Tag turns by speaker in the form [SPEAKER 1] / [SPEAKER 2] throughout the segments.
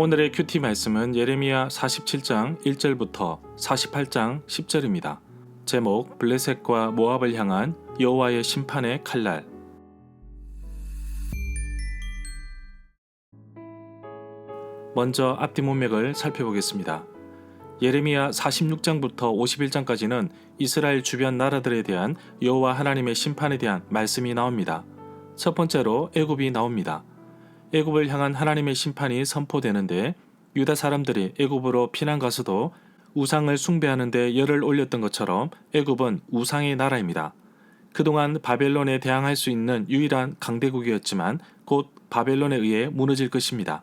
[SPEAKER 1] 오늘의 큐티 말씀은 예레미야 47장 1절부터 48장 10절입니다. 제목 블레셋과 모압을 향한 여호와의 심판의 칼날. 먼저 앞뒤 문맥을 살펴보겠습니다. 예레미야 46장부터 51장까지는 이스라엘 주변 나라들에 대한 여호와 하나님의 심판에 대한 말씀이 나옵니다. 첫 번째로 애굽이 나옵니다. 애굽을 향한 하나님의 심판이 선포되는데 유다 사람들이 애굽으로 피난 가서도 우상을 숭배하는 데 열을 올렸던 것처럼 애굽은 우상의 나라입니다. 그동안 바벨론에 대항할 수 있는 유일한 강대국이었지만 곧 바벨론에 의해 무너질 것입니다.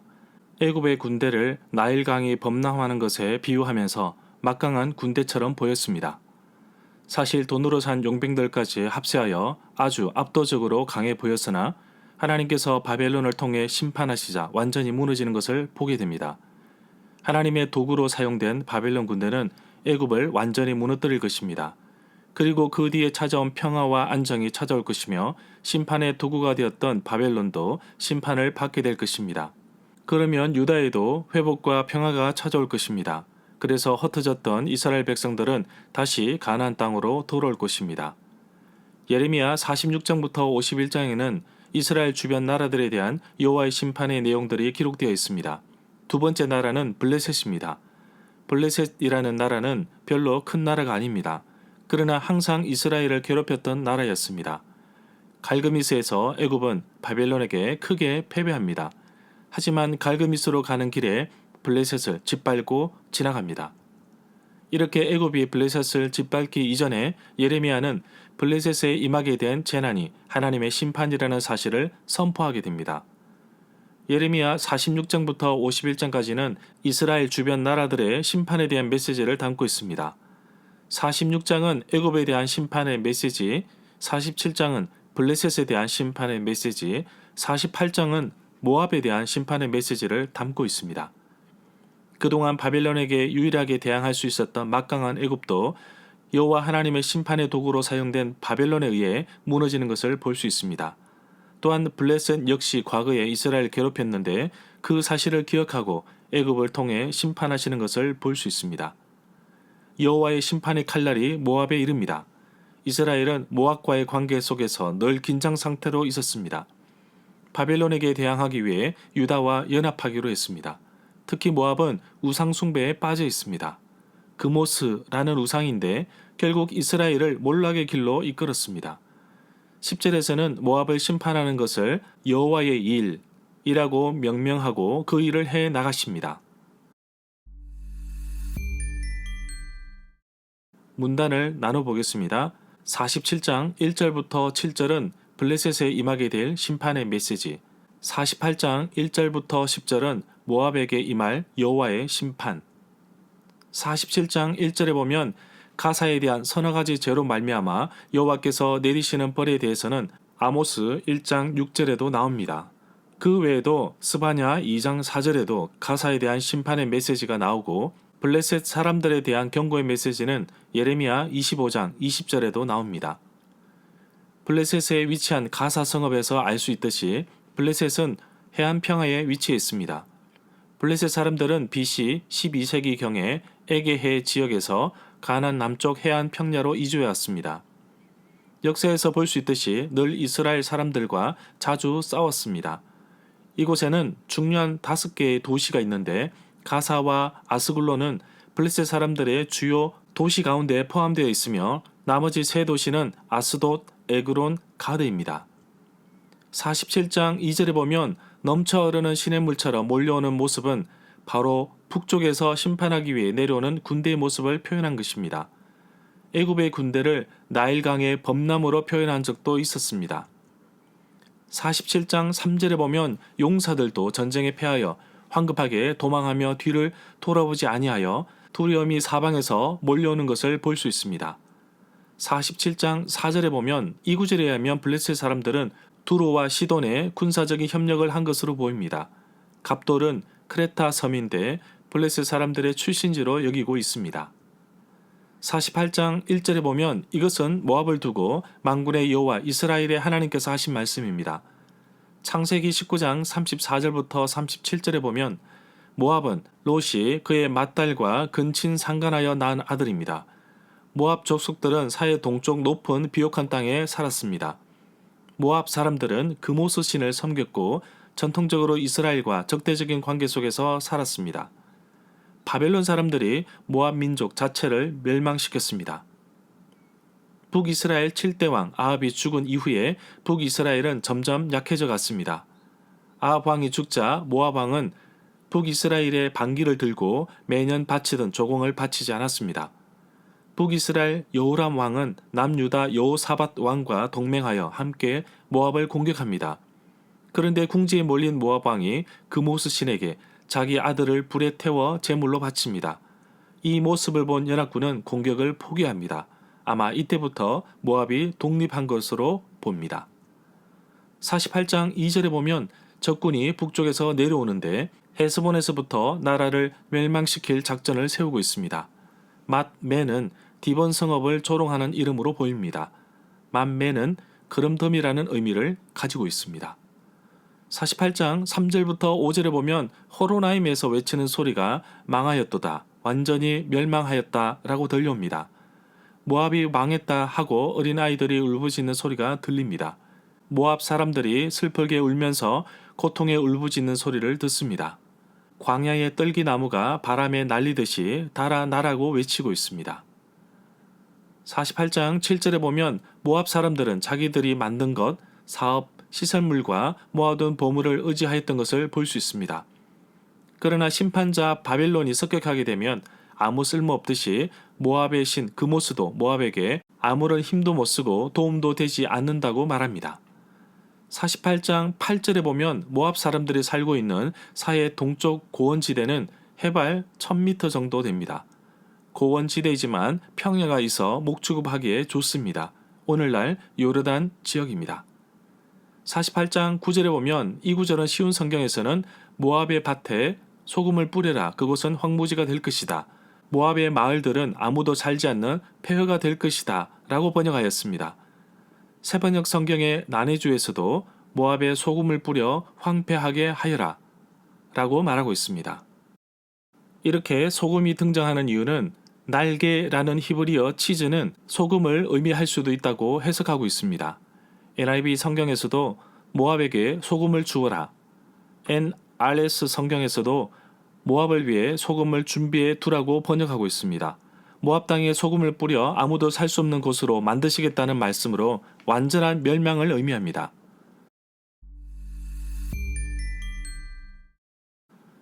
[SPEAKER 1] 애굽의 군대를 나일강이 범람하는 것에 비유하면서 막강한 군대처럼 보였습니다. 사실 돈으로 산 용병들까지 합세하여 아주 압도적으로 강해 보였으나 하나님께서 바벨론을 통해 심판하시자 완전히 무너지는 것을 보게 됩니다. 하나님의 도구로 사용된 바벨론 군대는 애굽을 완전히 무너뜨릴 것입니다. 그리고 그 뒤에 찾아온 평화와 안정이 찾아올 것이며 심판의 도구가 되었던 바벨론도 심판을 받게 될 것입니다. 그러면 유다에도 회복과 평화가 찾아올 것입니다. 그래서 흩어졌던 이스라엘 백성들은 다시 가나안 땅으로 돌아올 것입니다. 예레미야 46장부터 51장에는 이스라엘 주변 나라들에 대한 여호와의 심판의 내용들이 기록되어 있습니다. 두 번째 나라는 블레셋입니다. 블레셋이라는 나라는 별로 큰 나라가 아닙니다. 그러나 항상 이스라엘을 괴롭혔던 나라였습니다. 갈그미스에서 애굽은 바벨론에게 크게 패배합니다. 하지만 갈그미스로 가는 길에 블레셋을 짓밟고 지나갑니다. 이렇게 애굽이 블레셋을 짓밟기 이전에 예레미야는 블레셋에 임하게 된 재난이 하나님의 심판이라는 사실을 선포하게 됩니다. 예레미야 46장부터 51장까지는 이스라엘 주변 나라들의 심판에 대한 메시지를 담고 있습니다. 46장은 애굽에 대한 심판의 메시지, 47장은 블레셋에 대한 심판의 메시지, 48장은 모압에 대한 심판의 메시지를 담고 있습니다. 그동안 바벨론에게 유일하게 대항할 수 있었던 막강한 애굽도 여호와 하나님의 심판의 도구로 사용된 바벨론에 의해 무너지는 것을 볼 수 있습니다. 또한 블레셋 역시 과거에 이스라엘을 괴롭혔는데 그 사실을 기억하고 애굽을 통해 심판하시는 것을 볼 수 있습니다. 여호와의 심판의 칼날이 모압에 이릅니다. 이스라엘은 모압과의 관계 속에서 늘 긴장 상태로 있었습니다. 바벨론에게 대항하기 위해 유다와 연합하기로 했습니다. 특히 모압은 우상 숭배에 빠져 있습니다. 그모스라는 우상인데 결국 이스라엘을 몰락의 길로 이끌었습니다. 10절에서는 모압을 심판하는 것을 여호와의 일이라고 명명하고 그 일을 해 나가십니다. 문단을 나눠보겠습니다. 47장 1절부터 7절은 블레셋에 임하게 될 심판의 메시지, 48장 1절부터 10절은 모압에게 임할 여호와의 심판, 47장 1절에 보면 가사에 대한 서너 가지 죄로 말미암아 여호와께서 내리시는 벌에 대해서는 아모스 1장 6절에도 나옵니다. 그 외에도 스바냐 2장 4절에도 가사에 대한 심판의 메시지가 나오고 블레셋 사람들에 대한 경고의 메시지는 예레미야 25장 20절에도 나옵니다. 블레셋에 위치한 가사 성읍에서 알 수 있듯이 블레셋은 해안 평야에 위치해 있습니다. 블레셋 사람들은 BC 12세기경에 에게해 지역에서 가나안 남쪽 해안 평야로 이주해 왔습니다. 역사에서 볼 수 있듯이 늘 이스라엘 사람들과 자주 싸웠습니다. 이곳에는 중요한 5개의 도시가 있는데 가사와 아스글론은 블레셋 사람들의 주요 도시 가운데 포함되어 있으며 나머지 3도시는 아스돗, 에그론, 가드입니다. 47장 2절에 보면 넘쳐 흐르는 시냇물처럼 몰려오는 모습은 바로 북쪽에서 심판하기 위해 내려오는 군대의 모습을 표현한 것입니다. 애굽의 군대를 나일강의 범람으로 표현한 적도 있었습니다. 47장 3절에 보면 용사들도 전쟁에 패하여 황급하게 도망하며 뒤를 돌아보지 아니하여 두려움이 사방에서 몰려오는 것을 볼 수 있습니다. 47장 4절에 보면 이 구절에 의하면 블레셋 사람들은 두로와 시돈에 군사적인 협력을 한 것으로 보입니다. 갑돌은 크레타 섬인데 블레셋 사람들의 출신지로 여기고 있습니다. 48장 1절에 보면 이것은 모압을 두고 만군의 여호와 이스라엘의 하나님께서 하신 말씀입니다. 창세기 19장 34절부터 37절에 보면 모압은 롯이 그의 맏딸과 근친 상간하여 낳은 아들입니다. 모압 족속들은 사해 동쪽 높은 비옥한 땅에 살았습니다. 모압 사람들은 그모스 신을 섬겼고 전통적으로 이스라엘과 적대적인 관계 속에서 살았습니다. 바벨론 사람들이 모압 민족 자체를 멸망시켰습니다. 북이스라엘 7대 왕 아합이 죽은 이후에 북이스라엘은 점점 약해져 갔습니다. 아합 왕이 죽자 모압 왕은 북이스라엘의 반기를 들고 매년 바치던 조공을 바치지 않았습니다. 북이스라엘 여호람 왕은 남유다 여호사밧 왕과 동맹하여 함께 모압을 공격합니다. 그런데 궁지에 몰린 모압 왕이 그모스 신에게 자기 아들을 불에 태워 제물로 바칩니다. 이 모습을 본 연합군은 공격을 포기합니다. 아마 이때부터 모압이 독립한 것으로 봅니다. 48장 2절에 보면 적군이 북쪽에서 내려오는데 헤스본에서부터 나라를 멸망시킬 작전을 세우고 있습니다. 맏매는 디본 성읍을 조롱하는 이름으로 보입니다. 맏매는 그름더미라는 의미를 가지고 있습니다. 48장 3절부터 5절에 보면 호로나임에서 외치는 소리가 망하였도다, 완전히 멸망하였다 라고 들려옵니다. 모압이 망했다 하고 어린아이들이 울부짖는 소리가 들립니다. 모압 사람들이 슬프게 울면서 고통에 울부짖는 소리를 듣습니다. 광야의 떨기나무가 바람에 날리듯이 달아나라고 외치고 있습니다. 48장 7절에 보면 모압 사람들은 자기들이 만든 것, 사업, 시설물과 모아둔 보물을 의지하였던 것을 볼 수 있습니다. 그러나 심판자 바벨론이 습격하게 되면 아무 쓸모없듯이 모압의 신 그모스도 모압에게 아무런 힘도 못 쓰고 도움도 되지 않는다고 말합니다. 48장 8절에 보면 모압 사람들이 살고 있는 사해 동쪽 고원지대는 해발 1000m 정도 됩니다. 고원지대이지만 평야가 있어 목축업하기에 좋습니다. 오늘날 요르단 지역입니다. 48장 9절에 보면 이 구절은 쉬운 성경에서는 모압의 밭에 소금을 뿌려라, 그곳은 황무지가 될 것이다, 모압의 마을들은 아무도 살지 않는 폐허가 될 것이다 라고 번역하였습니다. 새번역 성경의 난해주에서도 모압에 소금을 뿌려 황폐하게 하여라 라고 말하고 있습니다. 이렇게 소금이 등장하는 이유는 날개라는 히브리어 치즈는 소금을 의미할 수도 있다고 해석하고 있습니다. NIV 성경에서도 모압에게 소금을 주어라, NRS 성경에서도 모압을 위해 소금을 준비해 두라고 번역하고 있습니다. 모압 땅에 소금을 뿌려 아무도 살 수 없는 곳으로 만드시겠다는 말씀으로 완전한 멸망을 의미합니다.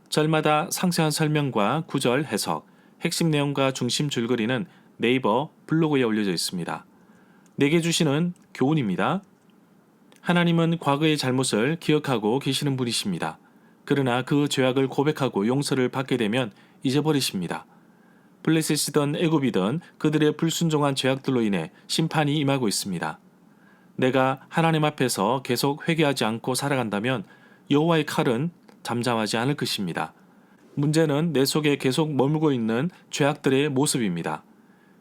[SPEAKER 1] 절마다 상세한 설명과 구절 해석, 핵심 내용과 중심 줄거리는 네이버 블로그에 올려져 있습니다. 내게 주시는 교훈입니다. 하나님은 과거의 잘못을 기억하고 계시는 분이십니다. 그러나 그 죄악을 고백하고 용서를 받게 되면 잊어버리십니다. 블레셋이든 애굽이든 그들의 불순종한 죄악들로 인해 심판이 임하고 있습니다. 내가 하나님 앞에서 계속 회개하지 않고 살아간다면 여호와의 칼은 잠잠하지 않을 것입니다. 문제는 내 속에 계속 머물고 있는 죄악들의 모습입니다.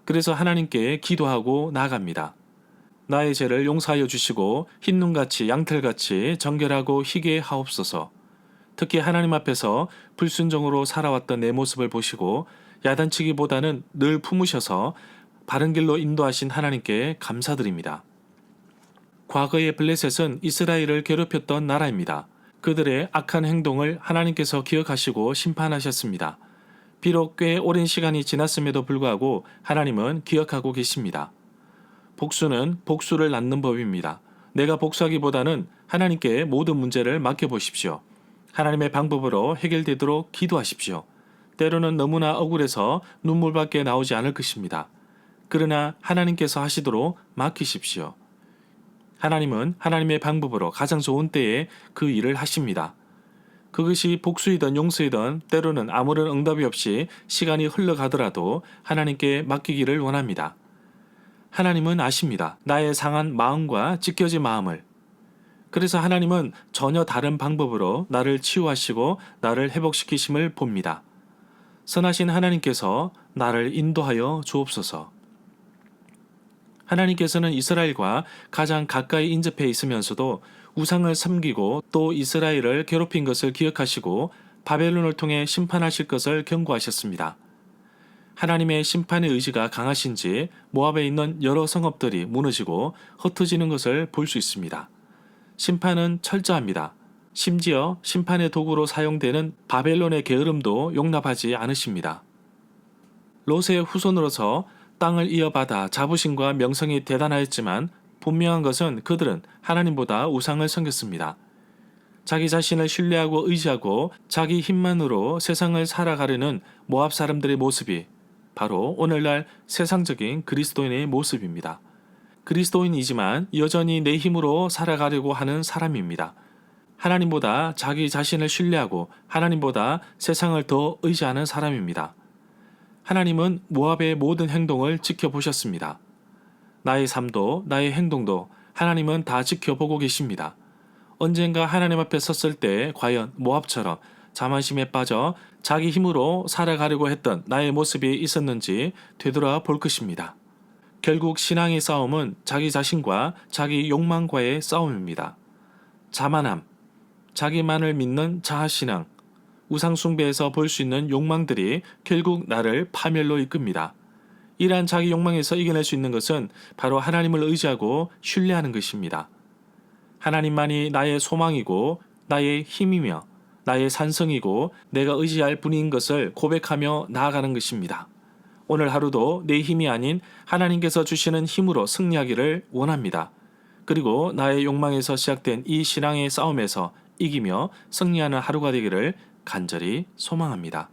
[SPEAKER 1] 그래서 하나님께 기도하고 나아갑니다. 나의 죄를 용서하여 주시고 흰눈같이 양털같이 정결하고 희게 하옵소서. 특히 하나님 앞에서 불순종으로 살아왔던 내 모습을 보시고 야단치기보다는 늘 품으셔서 바른 길로 인도하신 하나님께 감사드립니다. 과거의 블레셋은 이스라엘을 괴롭혔던 나라입니다. 그들의 악한 행동을 하나님께서 기억하시고 심판하셨습니다. 비록 꽤 오랜 시간이 지났음에도 불구하고 하나님은 기억하고 계십니다. 복수는 복수를 낳는 법입니다. 내가 복수하기보다는 하나님께 모든 문제를 맡겨보십시오. 하나님의 방법으로 해결되도록 기도하십시오. 때로는 너무나 억울해서 눈물밖에 나오지 않을 것입니다. 그러나 하나님께서 하시도록 맡기십시오. 하나님은 하나님의 방법으로 가장 좋은 때에 그 일을 하십니다. 그것이 복수이든 용서이든 때로는 아무런 응답이 없이 시간이 흘러가더라도 하나님께 맡기기를 원합니다. 하나님은 아십니다. 나의 상한 마음과 찢겨진 마음을. 그래서 하나님은 전혀 다른 방법으로 나를 치유하시고 나를 회복시키심을 봅니다. 선하신 하나님께서 나를 인도하여 주옵소서. 하나님께서는 이스라엘과 가장 가까이 인접해 있으면서도 우상을 섬기고 또 이스라엘을 괴롭힌 것을 기억하시고 바벨론을 통해 심판하실 것을 경고하셨습니다. 하나님의 심판의 의지가 강하신지 모압에 있는 여러 성읍들이 무너지고 흩어지는 것을 볼 수 있습니다. 심판은 철저합니다. 심지어 심판의 도구로 사용되는 바벨론의 게으름도 용납하지 않으십니다. 롯의 후손으로서 땅을 이어받아 자부심과 명성이 대단하였지만 분명한 것은 그들은 하나님보다 우상을 섬겼습니다. 자기 자신을 신뢰하고 의지하고 자기 힘만으로 세상을 살아가려는 모압 사람들의 모습이 바로 오늘날 세상적인 그리스도인의 모습입니다. 그리스도인이지만 여전히 내 힘으로 살아가려고 하는 사람입니다. 하나님보다 자기 자신을 신뢰하고 하나님보다 세상을 더 의지하는 사람입니다. 하나님은 모압의 모든 행동을 지켜보셨습니다. 나의 삶도 나의 행동도 하나님은 다 지켜보고 계십니다. 언젠가 하나님 앞에 섰을 때 과연 모압처럼 자만심에 빠져 자기 힘으로 살아가려고 했던 나의 모습이 있었는지 되돌아볼 것입니다. 결국 신앙의 싸움은 자기 자신과 자기 욕망과의 싸움입니다. 자만함, 자기만을 믿는 자아신앙, 우상숭배에서 볼 수 있는 욕망들이 결국 나를 파멸로 이끕니다. 이러한 자기 욕망에서 이겨낼 수 있는 것은 바로 하나님을 의지하고 신뢰하는 것입니다. 하나님만이 나의 소망이고 나의 힘이며 나의 산성이고 내가 의지할 분인 것을 고백하며 나아가는 것입니다. 오늘 하루도 내 힘이 아닌 하나님께서 주시는 힘으로 승리하기를 원합니다. 그리고 나의 욕망에서 시작된 이 신앙의 싸움에서 이기며 승리하는 하루가 되기를 간절히 소망합니다.